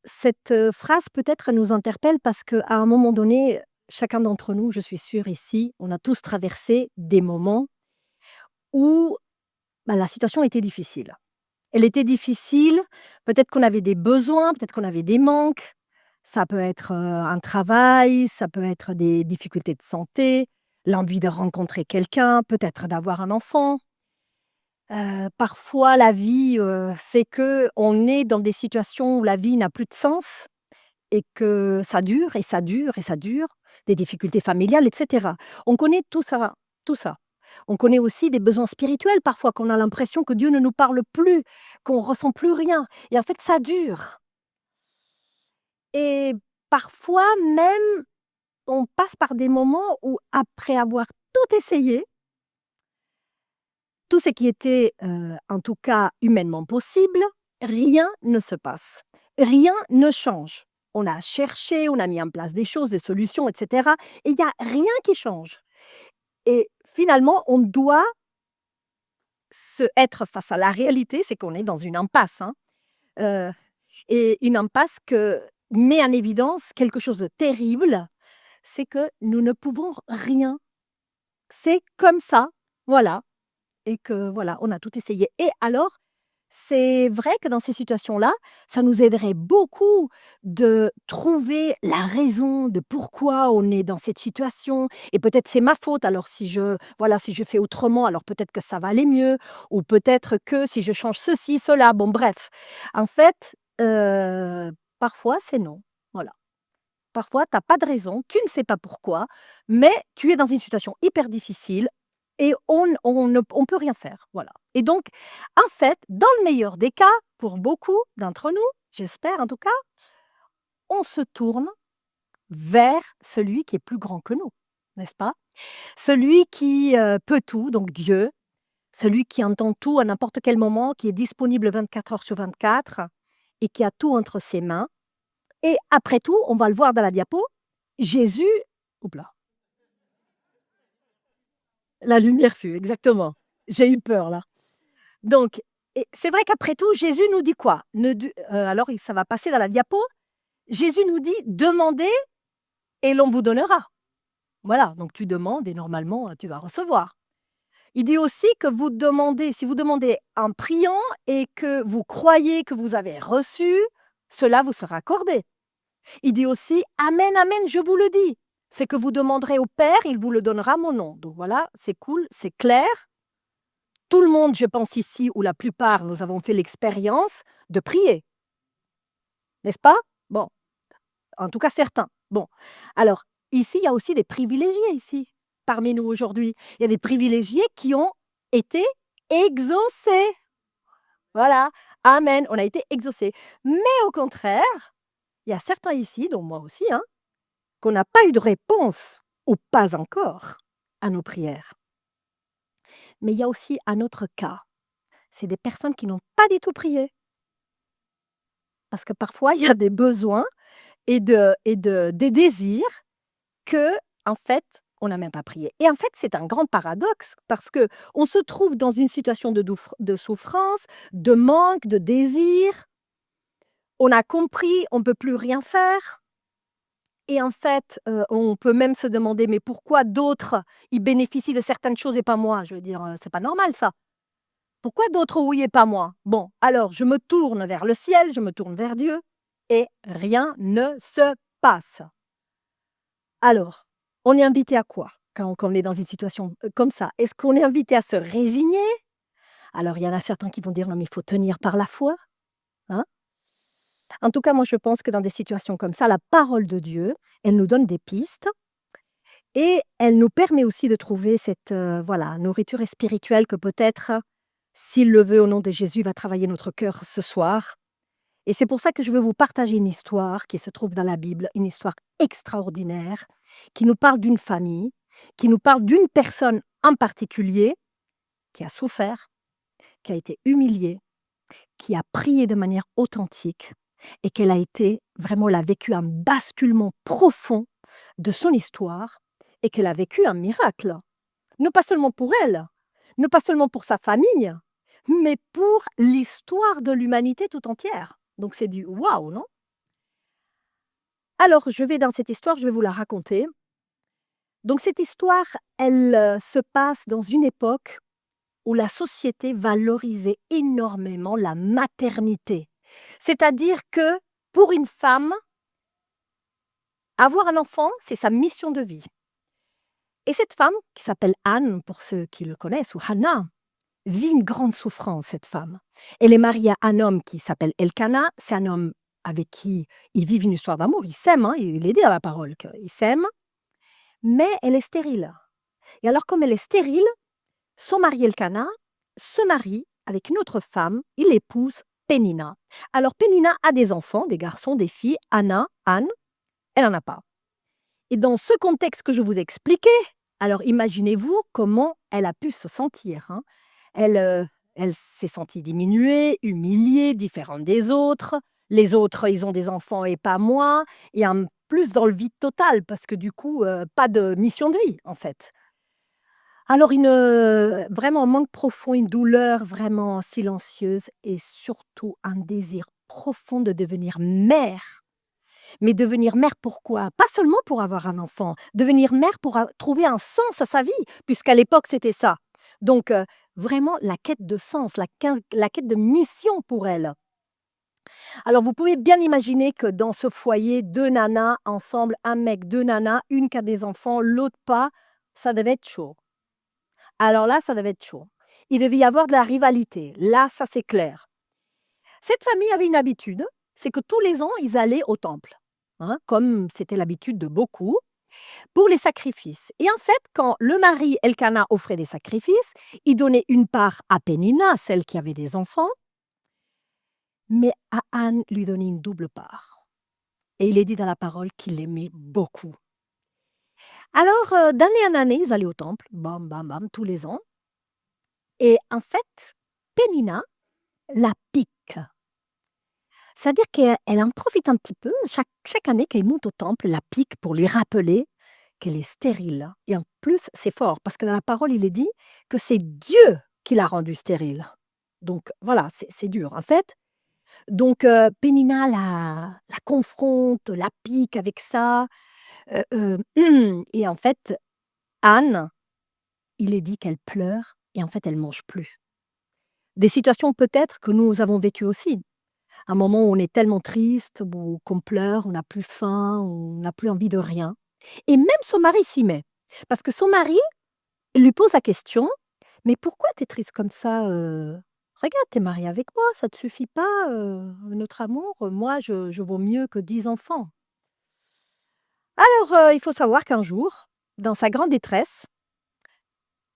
Cette, phrase peut-être nous interpelle parce qu'à un moment donné, chacun d'entre nous, je suis sûre ici, on a tous traversé des moments où, bah, la situation était difficile. Elle était difficile, peut-être qu'on avait des besoins, peut-être qu'on avait des manques. Ça peut être, un travail, ça peut être des difficultés de santé, l'envie de rencontrer quelqu'un, peut-être d'avoir un enfant. Parfois la vie, fait qu'on est dans des situations où la vie n'a plus de sens. Et que ça dure et ça dure et ça dure, des difficultés familiales et cetera. On connaît tout ça, tout ça. On connaît aussi des besoins spirituels parfois, qu'on a l'impression que Dieu ne nous parle plus, qu'on ressent plus rien et en fait ça dure et parfois même, on passe par des moments où après avoir tout essayé, tout ce qui était, en tout cas humainement possible, rien ne se passe. Rien ne change. On a cherché, on a mis en place des choses, des solutions et cetera et il y a rien qui change et finalement, on doit se être face à la réalité, c'est qu'on est dans une impasse, hein, heu et une impasse que met en évidence quelque chose de terrible, c'est que nous ne pouvons rien. C'est comme ça, voilà. Et que voilà, on a tout essayé et alors, c'est vrai que dans ces situations-là, ça nous aiderait beaucoup de trouver la raison de pourquoi on est dans cette situation et peut-être c'est ma faute, alors si je voilà, si je fais autrement, alors peut-être que ça va aller mieux ou peut-être que si je change ceci, cela, bon bref. En fait, parfois c'est non, voilà. Parfois, tu as pas de raison, tu ne sais pas pourquoi, mais tu es dans une situation hyper difficile et on peut rien faire, voilà. Et donc, en fait, dans le meilleur des cas, pour beaucoup d'entre nous, j'espère en tout cas, on se tourne vers celui qui est plus grand que nous, n'est-ce pas? Celui qui, peut tout, donc Dieu, celui qui entend tout à n'importe quel moment, qui est disponible 24 heures sur 24 et qui a tout entre ses mains et après tout, on va le voir dans la diapo, Jésus oups là, la lumière fut, exactement. J'ai eu peur là. Donc et c'est vrai qu'après tout, Jésus nous dit quoi? Ne du alors ça va passer dans la diapo. Jésus nous dit: «Demandez et l'on vous donnera». Voilà, donc tu demandes et normalement, tu vas recevoir. Il dit aussi que vous demandez si vous demandez en priant et que vous croyez que vous avez reçu, cela vous sera accordé. Il dit aussi: «Amen, amen, je vous le dis, c'est que vous demanderez au Père, il vous le donnera à mon nom». Donc voilà, c'est cool, c'est clair. Tout le monde, je pense ici, ou la plupart, nous avons fait l'expérience de prier, n'est-ce pas? Bon, en tout cas certains. Bon, alors ici, il y a aussi des privilégiés ici, parmi nous aujourd'hui. Il y a des privilégiés qui ont été exaucés. Voilà, amen, on a été exaucés. Mais au contraire, il y a certains ici, dont moi aussi, hein, qu'on n'a pas eu de réponse, ou pas encore, à nos prières. Mais il y a aussi un autre cas, c'est des personnes qui n'ont pas du tout prié. Parce que parfois, il y a des besoins et des désirs que en fait, on n'a même pas prié et en fait, c'est un grand paradoxe parce que on se trouve dans une situation de souffrance, de manque, de désir. On a compris, on ne peut plus rien faire et en fait, on peut même se demander: «Mais pourquoi d'autres, ils bénéficient de certaines choses et pas moi?» Je veux dire, c'est pas normal ça. Pourquoi d'autres oui et pas moi? Bon, alors je me tourne vers le ciel, je me tourne vers Dieu et rien ne se passe. Alors, on est invité à quoi quand on est dans une situation, comme ça? Est-ce qu'on est invité à se résigner? Alors il y en a certains qui vont dire: «Non mais il faut tenir par la foi», hein? En tout cas, moi je pense que dans des situations comme ça, la parole de Dieu, elle nous donne des pistes et elle nous permet aussi de trouver cette, voilà, nourriture spirituelle que peut-être, s'il le veut au nom de Jésus, va travailler notre cœur ce soir. Et c'est pour ça que je veux vous partager une histoire qui se trouve dans la Bible, une histoire extraordinaire, qui nous parle d'une famille, qui nous parle d'une personne en particulier qui a souffert, qui a été humiliée, qui a prié de manière authentique et qu'elle a été vraiment elle a vécu un basculement profond de son histoire et qu'elle a vécu un miracle. Non pas seulement pour elle, non pas seulement pour sa famille, mais pour l'histoire de l'humanité tout entière. Donc c'est du waouh, non? Alors, je vais dans cette histoire, je vais vous la raconter. Donc cette histoire, elle, se passe dans une époque où la société valorisait énormément la maternité. C'est-à-dire que pour une femme, avoir un enfant, c'est sa mission de vie. Et cette femme, qui s'appelle Anne, pour ceux qui le connaissent, ou Hannah, vit une grande souffrance, cette femme. Elle est mariée à un homme qui s'appelle Elkanah. C'est un homme avec qui ils vivent une histoire d'amour. Ils s'aiment, hein, il est dit dans la parole qu'ils s'aiment, mais elle est stérile. Et alors, comme elle est stérile, son mari Elkanah se marie avec une autre femme, il épouse Pénina. Alors, Pénina a des enfants, des garçons, des filles. Anne, elle n'en a pas. Et dans ce contexte que je vous ai expliqué, alors imaginez-vous comment elle a pu se sentir, hein. Elle, elle s'est sentie diminuée, humiliée, différente des autres. Les autres, ils ont des enfants et pas moi. Et en plus dans le vide total parce que du coup, pas de mission de vie, en fait. Alors vraiment un manque profond, une douleur vraiment silencieuse et surtout un désir profond de devenir mère. Mais devenir mère pourquoi? Pas seulement pour avoir un enfant, devenir mère pour trouver un sens à sa vie, puisqu'à l'époque c'était ça. Donc vraiment la quête de sens, la quête de mission pour elle. Alors vous pouvez bien imaginer que dans ce foyer, 2 nanas ensemble, un mec, 2 nanas, une qui a des enfants, l'autre pas, ça devait être chaud. Alors là, ça devait être chaud. Il devait y avoir de la rivalité. Là, ça c'est clair. Cette famille avait une habitude, c'est que tous les ans, ils allaient au temple, hein, comme c'était l'habitude de beaucoup, pour les sacrifices. Et en fait, quand le mari Elkanah offrait des sacrifices, il donnait une part à Pénina, celle qui avait des enfants, mais à Anne lui donnait une double part. Et il est dit dans la parole qu'il l'aimait beaucoup. Alors, d'année en année, ils allaient au temple, bam, bam, bam, tous les ans. Et en fait, Pénina la pique. C'est-à-dire qu'elle en profite un petit peu, chaque année qu'elle monte au temple, la pique pour lui rappeler qu'elle est stérile. Et en plus, c'est fort parce que dans la parole, il est dit que c'est Dieu qui l'a rendue stérile. Donc voilà, c'est dur, en fait. Donc Pénina la confronte, la pique avec ça, et en fait, Anne, il est dit qu'elle pleure et en fait, elle mange plus. Des situations peut-être que nous avons vécues aussi. Un moment où on est tellement triste, ou qu'on pleure, on n'a plus faim, on n'a plus envie de rien. Et même son mari s'y met. Parce que son mari lui pose la question: «Mais pourquoi tu es triste comme ça, Regarde, tu es mariée avec moi, ça ne te suffit pas, notre amour? Moi, je vaux mieux que 10 enfants». Alors, il faut savoir qu'un jour, dans sa grande détresse,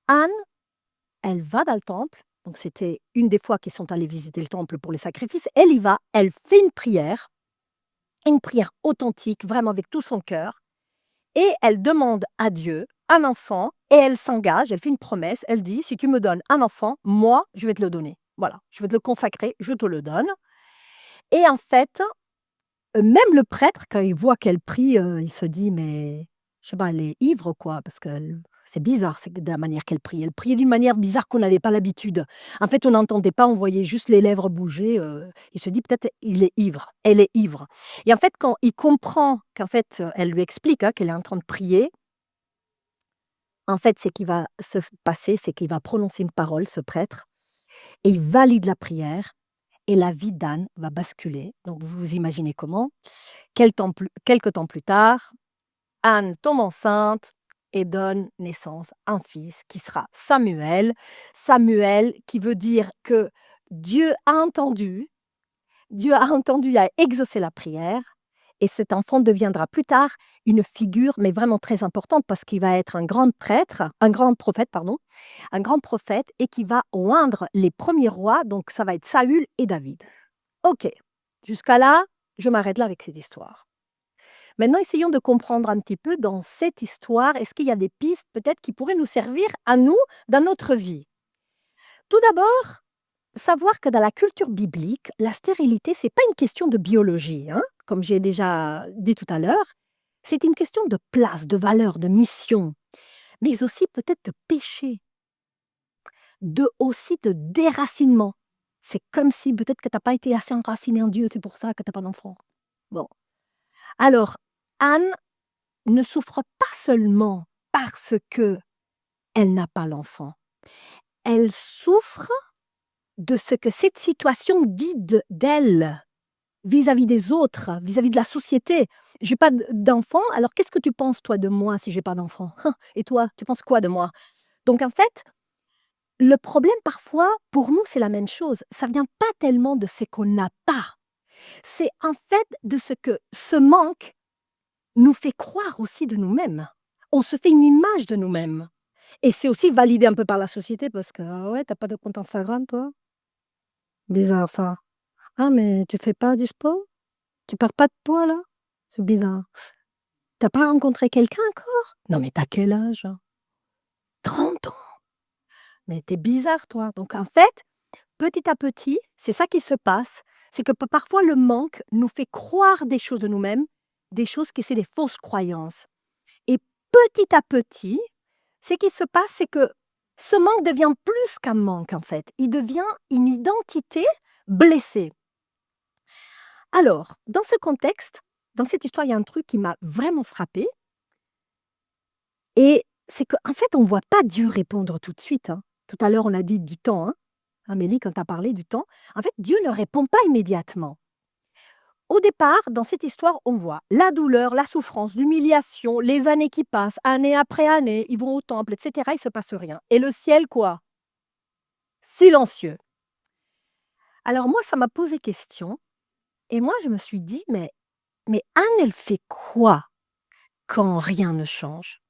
Anne, elle va dans le temple, donc c'était une des fois qu'ils sont allés visiter le temple pour les sacrifices. Elle y va, elle fait une prière authentique, vraiment avec tout son cœur, et elle demande à Dieu un enfant et elle s'engage, elle fait une promesse, elle dit: «Si tu me donnes un enfant, moi, je vais te le donner. Voilà, je vais te le consacrer, je te le donne». Et en fait, même le prêtre, quand il voit qu'elle prie, il se dit: «Mais je sais pas, elle est ivre quoi?» parce que c'est bizarre, c'est de la manière qu'elle prie. Elle priait d'une manière bizarre qu'on n'avait pas l'habitude. En fait, on n'entendait pas, on voyait juste les lèvres bouger, il se dit: «Peut-être il est ivre, elle est ivre». Et en fait, quand il comprend qu'en fait, elle lui explique, hein, qu'elle est en train de prier, en fait, c'est qu'il va se passer, c'est qu'il va prononcer une parole, ce prêtre, et il valide la prière et la vie d'Anne va basculer. Donc vous vous imaginez comment. Quelque temps plus tard, Anne tombe enceinte et donne naissance à un fils qui sera Samuel. Samuel qui veut dire que Dieu a entendu, Dieu a entendu, a exaucé la prière et cet enfant deviendra plus tard une figure, mais vraiment très importante parce qu'il va être un grand prophète, pardon, un grand prophète et qui va oindre les premiers rois, donc ça va être Saül et David. OK, jusqu'à là, je m'arrête là avec cette histoire. Maintenant, essayons de comprendre un petit peu dans cette histoire, est-ce qu'il y a des pistes peut-être qui pourraient nous servir à nous dans notre vie? Tout d'abord, savoir que dans la culture biblique, la stérilité, c'est pas une question de biologie, hein, comme j'ai déjà dit tout à l'heure. C'est une question de place, de valeur, de mission, mais aussi peut-être de péché, aussi de déracinement. C'est comme si peut-être que tu as pas été assez enraciné en Dieu, c'est pour ça que tu as pas d'enfant. Bon, alors Anne ne souffre pas seulement parce que elle n'a pas l'enfant. Elle souffre de ce que cette situation dit d'elle vis-à-vis des autres, vis-à-vis de la société. J'ai pas d'enfant, alors qu'est-ce que tu penses toi de moi si j'ai pas d'enfant? Et toi, tu penses quoi de moi? Donc en fait, le problème parfois, pour nous, c'est la même chose. Ça vient pas tellement de ce qu'on n'a pas. C'est en fait de ce que ce manque nous fait croire aussi de nous-mêmes. On se fait une image de nous-mêmes. Et c'est aussi validé un peu par la société parce que: «Ah ouais, t'as pas de compte Instagram toi? Bizarre ça. Ah mais tu fais pas du sport? Tu perds pas de poids là? C'est bizarre. T'as pas rencontré quelqu'un encore? Non mais t'as quel âge? 30 ans? Mais t'es bizarre toi». Donc en fait, petit à petit, c'est ça qui se passe, c'est que parfois le manque nous fait croire des choses de nous-mêmes, des choses qui c'est des fausses croyances. Et petit à petit, ce qui se passe, c'est que ce manque devient plus qu'un manque en fait, il devient une identité blessée. Alors, dans ce contexte, dans cette histoire, il y a un truc qui m'a vraiment frappée et c'est qu'en fait, on ne voit pas Dieu répondre tout de suite, hein. Tout à l'heure, on a dit du temps, hein, Amélie, quand tu as parlé du temps. En fait, Dieu ne répond pas immédiatement. Au départ, dans cette histoire, on voit la douleur, la souffrance, l'humiliation, les années qui passent, année après année, ils vont au temple, etc. Il ne se passe rien. Et le ciel, quoi? Silencieux. Alors moi, ça m'a posé question et moi, je me suis dit, mais Anne, elle fait quoi quand rien ne change?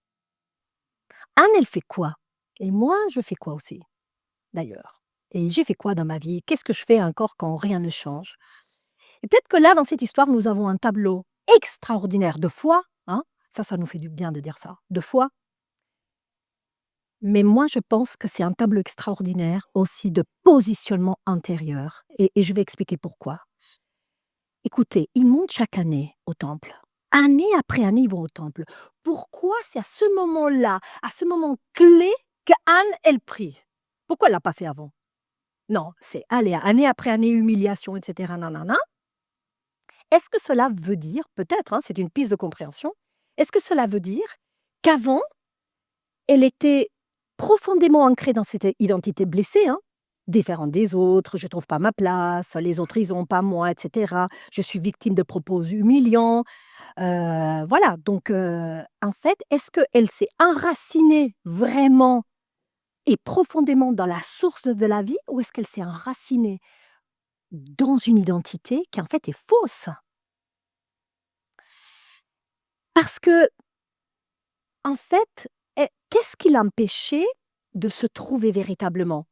Anne, elle fait quoi? Et moi, je fais quoi aussi, d'ailleurs? Et j'ai fait quoi dans ma vie? Qu'est-ce que je fais encore quand rien ne change? Et peut-être que là, dans cette histoire, nous avons un tableau extraordinaire de foi, hein, ça nous fait du bien de dire ça, de foi. Mais moi, je pense que c'est un tableau extraordinaire aussi de positionnement intérieur et je vais expliquer pourquoi. Écoutez, ils montent chaque année au temple. Année après année, ils vont au temple. Pourquoi c'est à ce moment-là, à ce moment clé, qu'Anne, elle prie? Pourquoi elle l'a pas fait avant? Non, c'est allez, année après année, humiliation, et cetera, nanana. Est-ce que cela veut dire, peut-être, hein, c'est une piste de compréhension, est-ce que cela veut dire qu'avant, elle était profondément ancrée dans cette identité blessée, hein, différente des autres, je trouve pas ma place, les autres ils ont pas moi, et cetera. Je suis victime de propos humiliants, voilà donc en fait, est-ce qu'elle s'est enracinée vraiment et profondément dans la source de la vie ou est-ce qu'elle s'est enracinée dans une identité qui en fait est fausse? Parce que en fait, qu'est-ce qui l'empêchait de se trouver véritablement?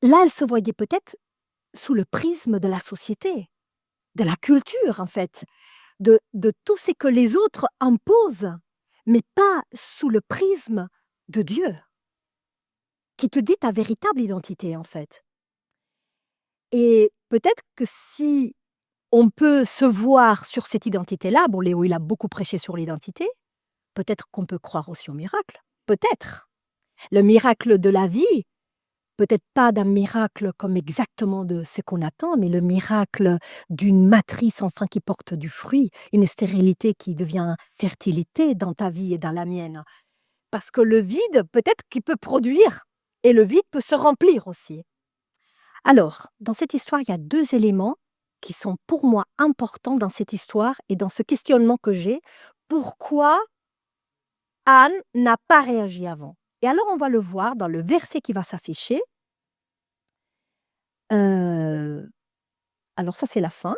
Là, elle se voyait peut-être sous le prisme de la société, de la culture en fait, de tout ce que les autres imposent, mais pas sous le prisme de Dieu, qui te dit ta véritable identité en fait. Et peut-être que si on peut se voir sur cette identité-là, bon Léo il a beaucoup prêché sur l'identité, peut-être qu'on peut croire aussi au miracle, peut-être. Le miracle de la vie, peut-être pas d'un miracle comme exactement de ce qu'on attend, mais le miracle d'une matrice enfin qui porte du fruit, une stérilité qui devient fertilité dans ta vie et dans la mienne. Parce que le vide, peut-être qu'il peut produire et le vide peut se remplir aussi. Alors, dans cette histoire, il y a 2 éléments qui sont pour moi importants dans cette histoire et dans ce questionnement que j'ai. Pourquoi Anne n'a pas réagi avant? Et alors on va le voir dans le verset qui va s'afficher. Heu, alors ça, c'est la fin.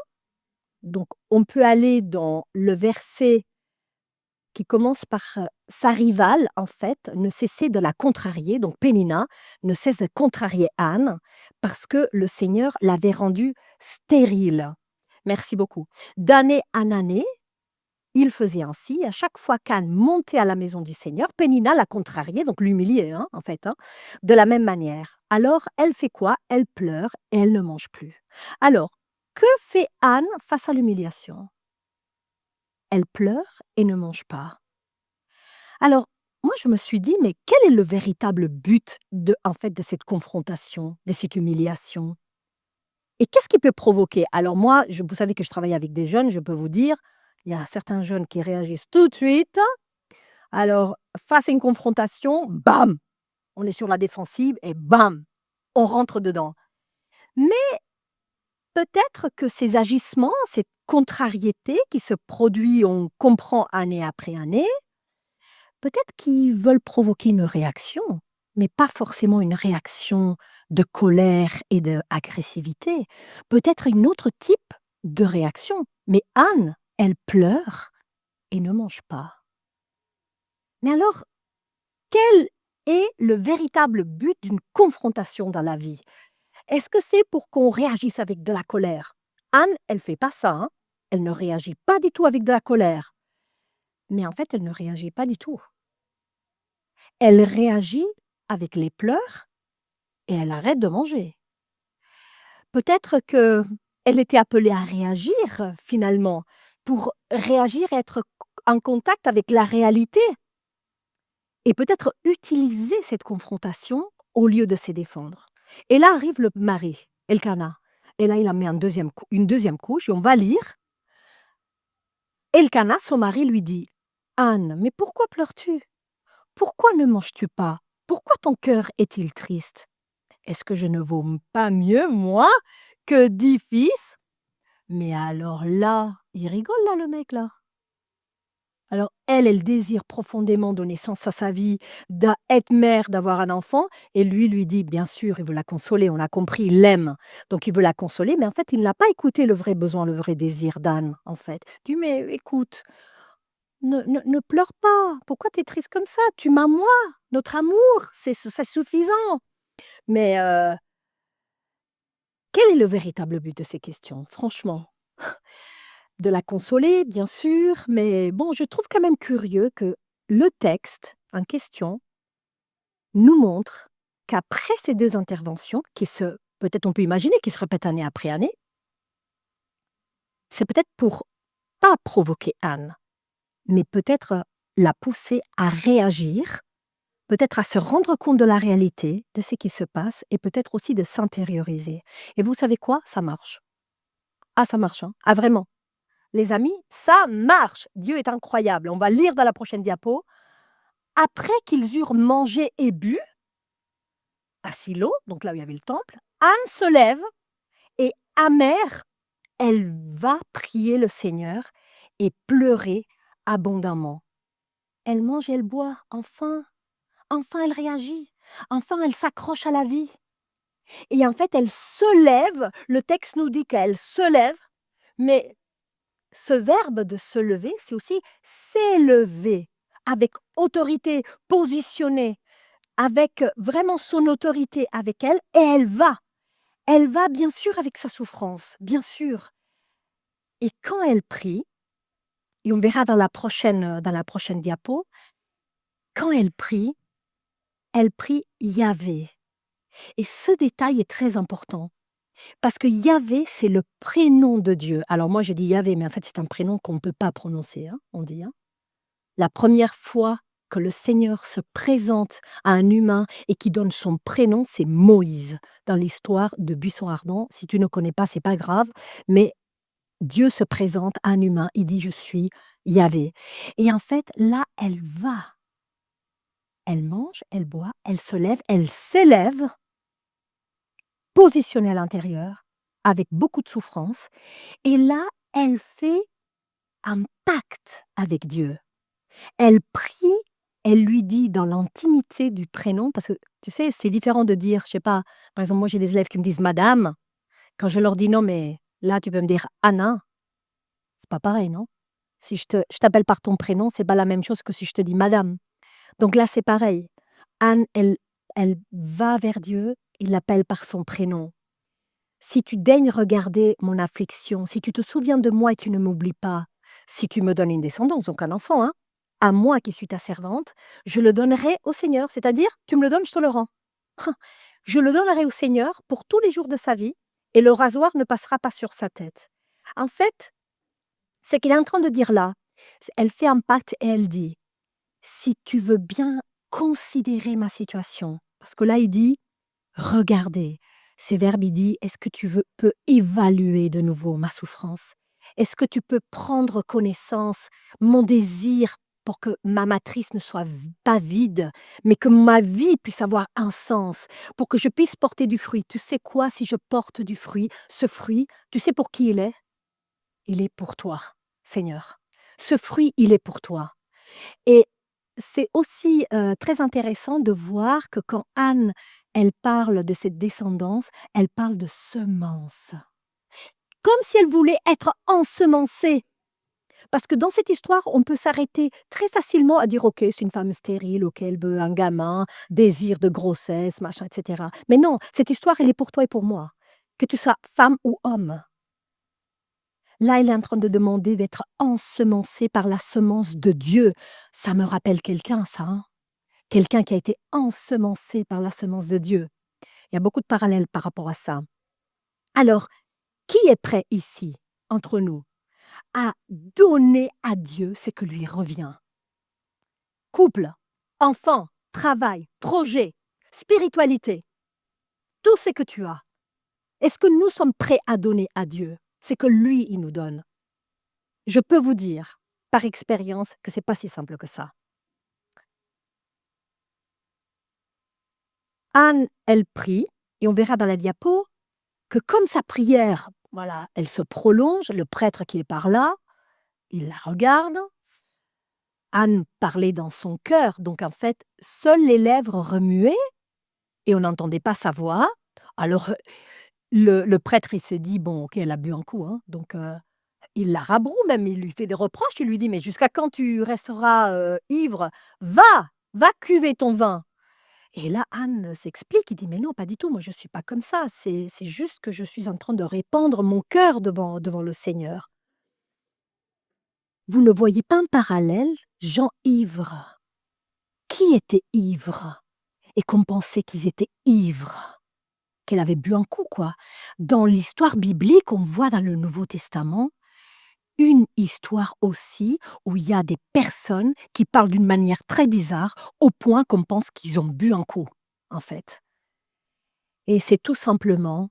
Donc on peut aller dans le verset qui commence par, sa rivale, en fait, ne cessait de la contrarier, donc Pénina ne cesse de contrarier Anne, parce que le Seigneur l'avait rendue stérile. Merci beaucoup. D'année en année, il faisait ainsi, à chaque fois qu'Anne montait à la maison du Seigneur, Pénina la contrariait, donc l'humiliait, hein, en fait, hein, de la même manière. Alors, elle fait quoi? Elle pleure et elle ne mange plus. Alors, que fait Anne face à l'humiliation? Elle pleure et ne mange pas. Alors, moi, je me suis dit, mais quel est le véritable but de, en fait, de cette confrontation, de cette humiliation? Et qu'est-ce qui peut provoquer? Alors moi, vous savez que je travaille avec des jeunes, je peux vous dire, Il y a certains jeunes qui réagissent tout de suite. Alors, face à une confrontation, bam! On est sur la défensive et bam! On rentre dedans. Mais peut-être que ces agissements, cette contrariété qui se produit, on comprend année après année, peut-être qu'ils veulent provoquer une réaction, mais pas forcément une réaction de colère et d'agressivité. Peut-être une autre type de réaction. Mais Anne, elle pleure et ne mange pas. Mais alors, quel est le véritable but d'une confrontation dans la vie? Est-ce que c'est pour qu'on réagisse avec de la colère? Anne, elle fait pas ça, hein. Elle ne réagit pas du tout avec de la colère. Mais en fait, elle ne réagit pas du tout. Elle réagit avec les pleurs et elle arrête de manger. Peut-être que elle était appelée à réagir, finalement, pour réagir et être en contact avec la réalité et peut-être utiliser cette confrontation au lieu de se défendre. Et là arrive le mari, Elkana. Et là, il en met une deuxième couche et on va lire. Elkana, son mari, lui dit: «Anne, mais pourquoi pleures-tu? Pourquoi ne manges-tu pas? Pourquoi ton cœur est-il triste? Est-ce que je ne vaux pas mieux, moi, que 10 fils?» Mais alors là, il rigole là, le mec là. Alors elle désire profondément donner sens à sa vie, d'être mère, d'avoir un enfant et lui dit bien sûr, il veut la consoler, on l'a compris, il l'aime, donc il veut la consoler, mais en fait, il n'a pas écouté le vrai besoin, le vrai désir d'Anne, en fait. Il dit: «Mais écoute, ne pleure pas, pourquoi tu es triste comme ça? Tu m'as moi, notre amour, c'est suffisant». Mais quel est le véritable but de ces questions? Franchement? De la consoler, bien sûr, mais bon, je trouve quand même curieux que le texte en question nous montre qu'après ces 2 interventions qui se peut-être on peut imaginer qui se répètent année après année, c'est peut-être pour pas provoquer Anne, mais peut-être la pousser à réagir, peut-être à se rendre compte de la réalité, de ce qui se passe et peut-être aussi de s'intérioriser. Et vous savez quoi? Ça marche. Ah ça marche, hein. Ah vraiment. Les amis, ça marche! Dieu est incroyable. On va lire dans la prochaine diapo. Après qu'ils eurent mangé et bu, à Silo, donc là où il y avait le temple, Anne se lève et amère, elle va prier le Seigneur et pleurer abondamment. Elle mange et elle boit, enfin, enfin elle réagit, enfin elle s'accroche à la vie. Et en fait, elle se lève, le texte nous dit qu'elle se lève, mais ce verbe de se lever, c'est aussi s'élever avec autorité, positionnée, avec vraiment son autorité avec elle et elle va. Elle va bien sûr avec sa souffrance, bien sûr. Et quand elle prie, et on verra dans la prochaine diapo, quand elle prie Yahvé. Et ce détail est très important parce que Yahvé, c'est le prénom de Dieu. Alors moi, j'ai dit Yahvé, mais en fait, c'est un prénom qu'on ne peut pas prononcer, hein, on dit, hein. La première fois que le Seigneur se présente à un humain et qui donne son prénom, c'est Moïse, dans l'histoire de Buisson Ardent. Si tu ne connais pas, c'est pas grave, mais Dieu se présente à un humain, il dit: «Je suis Yahvé» et en fait, là, elle va, elle mange, elle boit, elle se lève, elle s'élève, positionnée à l'intérieur, avec beaucoup de souffrance et là, elle fait un pacte avec Dieu. Elle prie, elle lui dit dans l'intimité du prénom parce que tu sais, c'est différent de dire, je sais pas, par exemple, moi j'ai des élèves qui me disent madame, quand je leur dis: «Non mais là tu peux me dire Anna», c'est pas pareil, non? Si je t'appelle par ton prénom, c'est pas la même chose que si je te dis madame. Donc là, c'est pareil. Anne, elle va vers Dieu, il l'appelle par son prénom. «Si tu daignes regarder mon affliction, si tu te souviens de moi et tu ne m'oublies pas, si tu me donnes une descendance», donc un enfant, hein, «à moi qui suis ta servante, je le donnerai au Seigneur», c'est-à-dire: «Tu me le donnes, je te le rends». Je le donnerai au Seigneur pour tous les jours de sa vie et le rasoir ne passera pas sur sa tête. En fait, ce qu'elle est en train de dire là, elle fait un pacte et elle dit: «Si tu veux bien considérer ma situation», parce que là, il dit: «Regarder». Ces verbes, il dit: «Est-ce que tu peux évaluer de nouveau ma souffrance? Est-ce que tu peux prendre connaissance, mon désir pour que ma matrice ne soit pas vide, mais que ma vie puisse avoir un sens, pour que je puisse porter du fruit. Tu sais quoi, si je porte du fruit, ce fruit, tu sais pour qui il est? Il est pour toi, Seigneur. Ce fruit, il est pour toi. Et c'est aussi, très intéressant de voir que quand Anne, elle parle de cette descendance, elle parle de semence. Comme si elle voulait être ensemencée. Parce que dans cette histoire, on peut s'arrêter très facilement à dire: «OK, c'est une femme stérile, OK, elle veut un gamin, désir de grossesse, machin et cetera». Mais non, cette histoire, elle est pour toi et pour moi, que tu sois femme ou homme. Là, elle est en train de demander d'être ensemencée par la semence de Dieu. Ça me rappelle quelqu'un ça, hein. Quelqu'un qui a été ensemencé par la semence de Dieu. Il y a beaucoup de parallèles par rapport à ça. Alors, qui est prêt ici, entre nous, à donner à Dieu ce que lui revient? Couple, enfant, travail, projet, spiritualité, tout ce que tu as. Est-ce que nous sommes prêts à donner à Dieu ce que lui, il nous donne? Je peux vous dire, par expérience, que c'est pas si simple que ça. Anne, elle prie, et on verra dans la diapo que comme sa prière, voilà, elle se prolonge, le prêtre qui est par là, il la regarde. Anne parlait dans son cœur, donc en fait, seules les lèvres remuaient et on n'entendait pas sa voix. Alors, le prêtre, il se dit: «Bon, OK, elle a bu un coup, hein», donc il la rabroue même, il lui fait des reproches, il lui dit: «Mais jusqu'à quand tu resteras, ivre? Va, va cuver ton vin». Et là, Anne s'explique, il dit: «Mais non, pas du tout, moi je ne suis pas comme ça, c'est juste que je suis en train de répandre mon cœur devant le Seigneur». Vous ne voyez pas un parallèle? Gens ivres. Qui était ivre? Et qu'on pensait qu'ils étaient ivres, qu'elle avait bu un coup, quoi. Dans l'histoire biblique, on voit dans le Nouveau Testament une histoire aussi où il y a des personnes qui parlent d'une manière très bizarre, au point qu'on pense qu'ils ont bu un coup, en fait. Et c'est tout simplement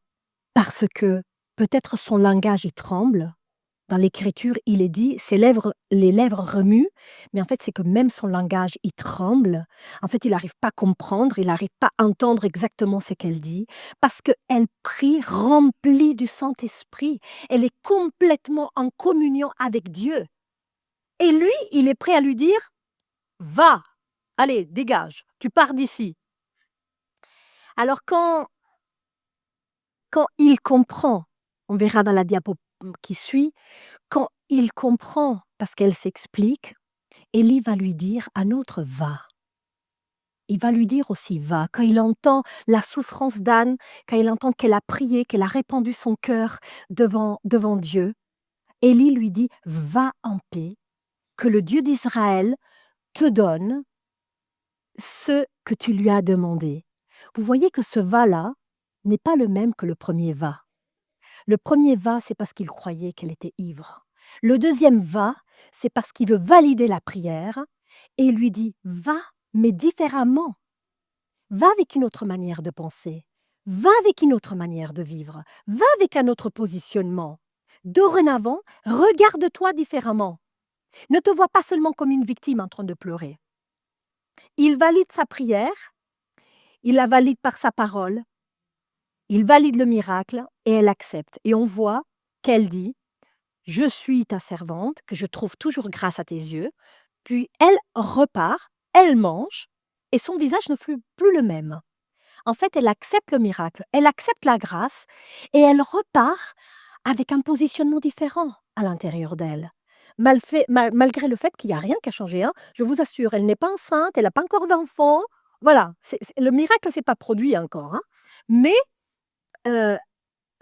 parce que peut-être son langage, il tremble. Dans l'écriture, il est dit: «Ses lèvres les lèvres remuent», mais en fait, c'est que même son langage, il tremble. En fait, il n'arrive pas à comprendre, il n'arrive pas à entendre exactement ce qu'elle dit, parce qu'elle prie remplie du Saint-Esprit. Elle est complètement en communion avec Dieu et lui, il est prêt à lui dire: «Va, allez, dégage, tu pars d'ici». Alors quand il comprend, on verra dans la diapo qui suit, quand il comprend parce qu'elle s'explique, Élie va lui dire un autre «va». Il va lui dire aussi «va». Quand il entend la souffrance d'Anne, quand il entend qu'elle a prié, qu'elle a répandu son cœur devant Dieu, Élie lui dit: «Va en paix, que le Dieu d'Israël te donne ce que tu lui as demandé». Vous voyez que ce «va» là n'est pas le même que le premier «va». Le premier «va», c'est parce qu'il croyait qu'elle était ivre. Le deuxième «va», c'est parce qu'il veut valider la prière et il lui dit: «Va, mais différemment. Va avec une autre manière de penser. Va avec une autre manière de vivre. Va avec un autre positionnement. Dorénavant, regarde-toi différemment. Ne te vois pas seulement comme une victime en train de pleurer». Il valide sa prière, il la valide par sa parole, il valide le miracle et elle accepte. Et on voit qu'elle dit: «Je suis ta servante, que je trouve toujours grâce à tes yeux». Puis elle repart, elle mange et son visage ne fut plus le même. En fait, elle accepte le miracle, elle accepte la grâce et elle repart avec un positionnement différent à l'intérieur d'elle. Malgré le fait qu'il y a rien qui a changé, hein. Je vous assure, elle n'est pas enceinte, elle n'a pas encore d'enfant. Voilà, le miracle ne s'est pas produit encore, hein. Mais, heu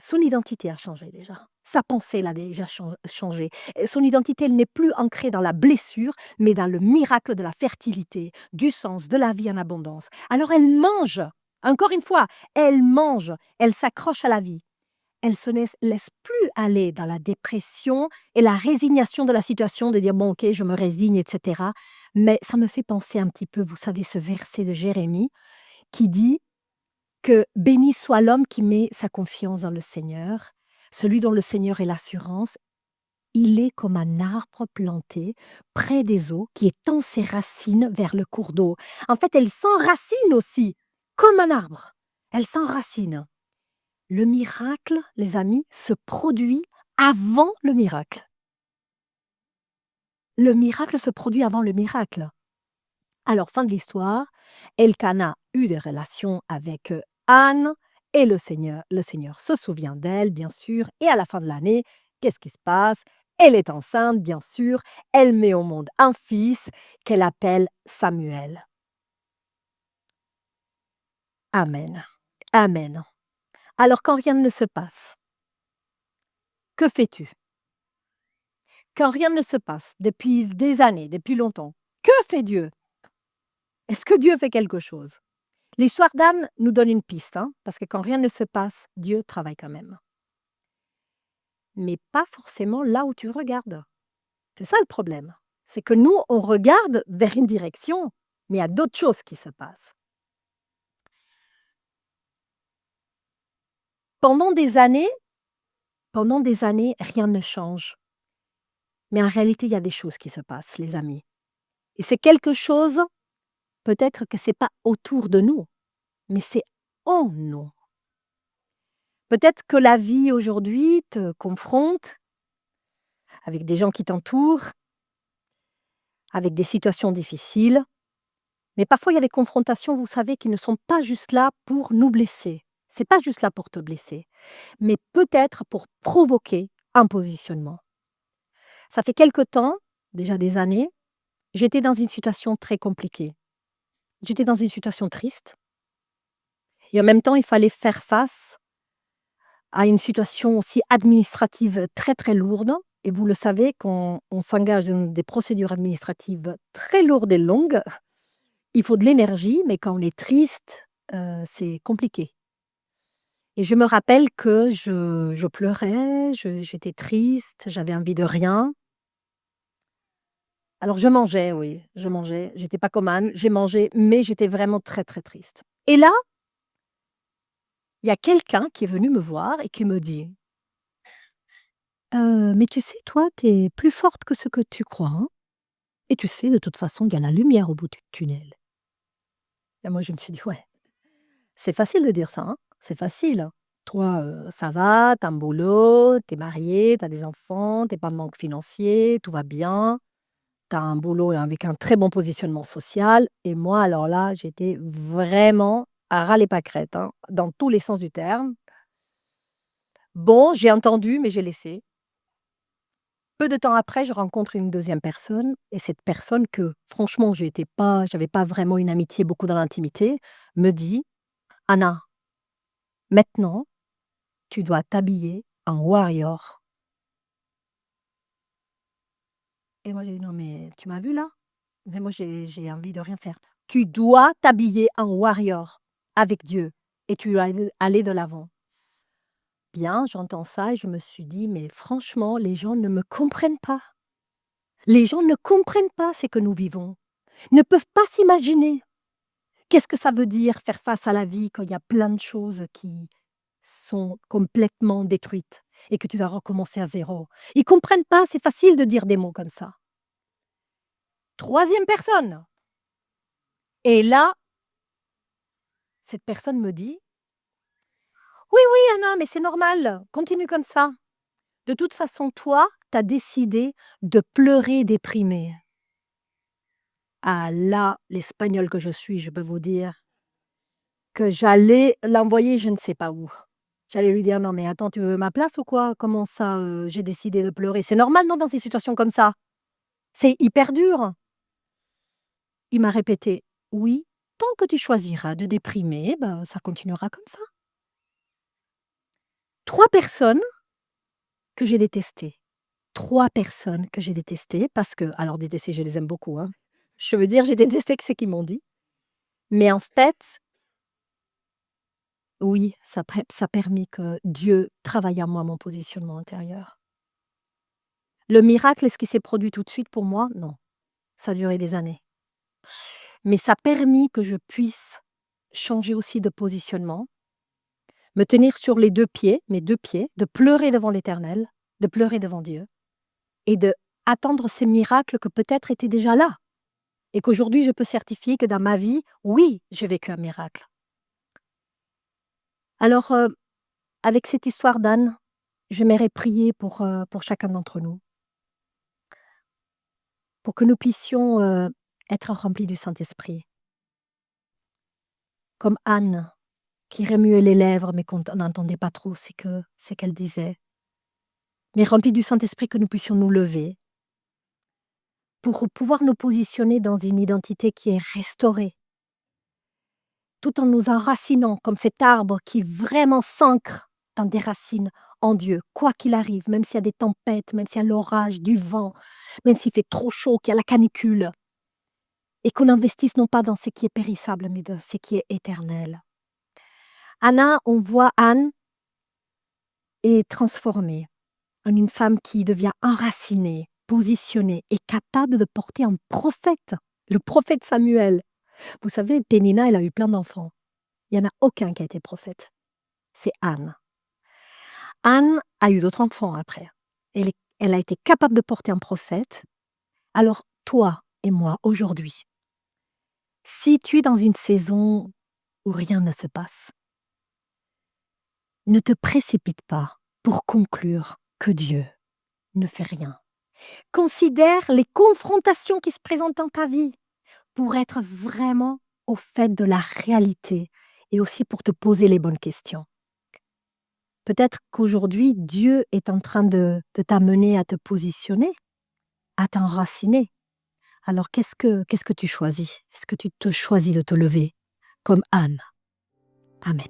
son identité a changé déjà. Sa pensée, elle a déjà changé. Et son identité, elle n'est plus ancrée dans la blessure, mais dans le miracle de la fertilité, du sens, de la vie en abondance. Alors elle mange, encore une fois, elle mange, elle s'accroche à la vie. Elle se laisse plus aller dans la dépression et la résignation de la situation, de dire: «Bon OK, je me résigne» et cetera. Mais ça me fait penser un petit peu, vous savez, ce verset de Jérémie qui dit que béni soit l'homme qui met sa confiance dans le Seigneur, celui dont le Seigneur est l'assurance. Il est comme un arbre planté près des eaux qui étend ses racines vers le cours d'eau. En fait, elle s'enracine aussi, comme un arbre. Elle s'enracine. Le miracle, les amis, se produit avant le miracle. Le miracle se produit avant le miracle. Alors, fin de l'histoire, Elkana eut des relations avec Anne et le Seigneur se souvient d'elle, bien sûr. Et à la fin de l'année, qu'est-ce qui se passe? Elle est enceinte, bien sûr. Elle met au monde un fils qu'elle appelle Samuel. Amen. Amen. Alors, quand rien ne se passe, que fais-tu? Quand rien ne se passe depuis des années, depuis longtemps, que fait Dieu? Est-ce que Dieu fait quelque chose? L'histoire d'Anne nous donne une piste, hein, parce que quand rien ne se passe, Dieu travaille quand même. Mais pas forcément là où tu regardes. C'est ça le problème. C'est que nous, on regarde vers une direction, mais il y a d'autres choses qui se passent. Pendant des années, rien ne change. Mais en réalité, il y a des choses qui se passent, les amis. Et c'est quelque chose, peut-être que c'est pas autour de nous, mais c'est en nous. Peut-être que la vie aujourd'hui te confronte avec des gens qui t'entourent, avec des situations difficiles. Mais parfois, il y a des confrontations, vous savez, qui ne sont pas juste là pour nous blesser. C'est pas juste là pour te blesser, mais peut-être pour provoquer un positionnement. Ça fait quelque temps, déjà des années, j'étais dans une situation très compliquée. J'étais dans une situation triste et en même temps, il fallait faire face à une situation aussi administrative très, très lourde. Et vous le savez, quand on s'engage dans des procédures administratives très lourdes et longues, il faut de l'énergie, mais quand on est triste, c'est compliqué. Et je me rappelle que je pleurais, j'étais triste, j'avais envie de rien. Alors je mangeais, oui, je mangeais, j'étais pas comme Anne, j'ai mangé, mais j'étais vraiment très, très triste. Et là, il y a quelqu'un qui est venu me voir et qui me dit: Mais tu sais, toi, tu es plus forte que ce que tu crois, hein, et tu sais, de toute façon, il y a la lumière au bout du tunnel». Et moi, je me suis dit: «Ouais, c'est facile de dire ça, hein, c'est facile. Toi, ça va, tu as un boulot, tu es mariée, tu as des enfants, tu es pas en manque financier, tout va bien. Tu as un boulot avec un très bon positionnement social» et moi, alors là, j'étais vraiment à ras les pâquerettes, hein, dans tous les sens du terme. Bon, j'ai entendu, mais j'ai laissé. Peu de temps après, je rencontre une deuxième personne et cette personne que franchement, j'avais pas vraiment une amitié beaucoup dans l'intimité, me dit: «Anna, maintenant, tu dois t'habiller en warrior». Et moi, j'ai dit: «Non, mais tu m'as vu là? Mais moi, j'ai envie de rien faire. Tu dois t'habiller en warrior avec Dieu et tu dois aller de l'avant». Bien, j'entends ça et je me suis dit: «Mais franchement, les gens ne me comprennent pas. Les gens ne comprennent pas ce que nous vivons, ne peuvent pas s'imaginer. Qu'est-ce que ça veut dire faire face à la vie quand il y a plein de choses qui sont complètement détruites et que tu dois recommencer à zéro. Ils comprennent pas, c'est facile de dire des mots comme ça. Troisième personne et là, cette personne me dit: «Oui, oui, Anna, mais c'est normal, continue comme ça. De toute façon, toi, tu as décidé de pleurer déprimée». Ah là, l'espagnole que je suis, je peux vous dire que j'allais l'envoyer je ne sais pas où. J'allais lui dire: «Non mais attends, tu veux ma place ou quoi? Comment ça, j'ai décidé de pleurer? C'est normal non, dans des situations comme ça? C'est hyper dur». Il m'a répété: «Oui, tant que tu choisiras de déprimer, ben, ça continuera comme ça». 3 personnes que j'ai détestées. 3 personnes que j'ai détestées parce que alors détester, je les aime beaucoup, hein. Je veux dire, j'ai détesté ce qu'ils m'ont dit, mais en fait, oui, ça a permis que Dieu travaille en moi mon positionnement intérieur. Le miracle, est-ce qu'il s'est produit tout de suite pour moi? Non, ça a duré des années. Mais ça a permis que je puisse changer aussi de positionnement, me tenir sur les 2 pieds, mes 2 pieds, de pleurer devant l'Éternel, de pleurer devant Dieu et de attendre ces miracles que peut-être étaient déjà là. Et qu'aujourd'hui, je peux certifier que dans ma vie, oui, j'ai vécu un miracle. Alors, avec cette histoire d'Anne, j'aimerais prier pour chacun d'entre nous, pour que nous puissions être remplis du Saint-Esprit. Comme Anne, qui remuait les lèvres, mais qu'on n'entendait pas trop ce qu'elle disait. Mais remplis du Saint-Esprit, que nous puissions nous lever pour pouvoir nous positionner dans une identité qui est restaurée, tout en nous enracinant comme cet arbre qui vraiment s'ancre dans des racines en Dieu, quoi qu'il arrive, même s'il y a des tempêtes, même s'il y a l'orage, du vent, même s'il fait trop chaud, qu'il y a la canicule, et qu'on investisse non pas dans ce qui est périssable, mais dans ce qui est éternel. Anna, on voit Anne est transformée en une femme qui devient enracinée, positionnée et capable de porter un prophète, le prophète Samuel. Vous savez, Pénina, elle a eu plein d'enfants. Il n'y en a aucun qui a été prophète. C'est Anne. Anne a eu d'autres enfants après. Elle a été capable de porter un prophète. Alors, toi et moi, aujourd'hui, si tu es dans une saison où rien ne se passe, ne te précipite pas pour conclure que Dieu ne fait rien. Considère les confrontations qui se présentent dans ta vie pour être vraiment au fait de la réalité et aussi pour te poser les bonnes questions. Peut-être qu'aujourd'hui, Dieu est en train de t'amener à te positionner, à t'enraciner. Alors, qu'est-ce que tu choisis? Est-ce que tu te choisis de te lever comme Anne? Amen.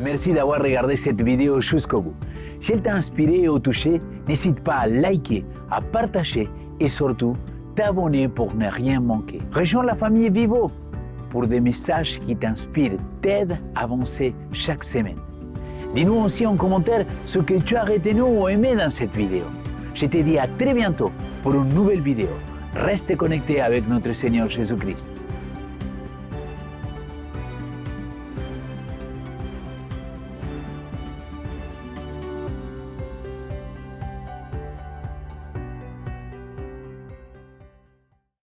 Merci d'avoir regardé cette vidéo jusqu'au bout. Si elle t'a inspiré ou touché, n'hésite pas à liker, à partager et surtout t'abonner pour ne rien manquer. Rejoins la famille Vivo pour des messages qui t'inspirent, t'aident à avancer chaque semaine. Dis-nous aussi en commentaire ce que tu as retenu ou aimé dans cette vidéo. Je te dis à très bientôt pour une nouvelle vidéo. Reste connecté avec notre Seigneur Jésus-Christ.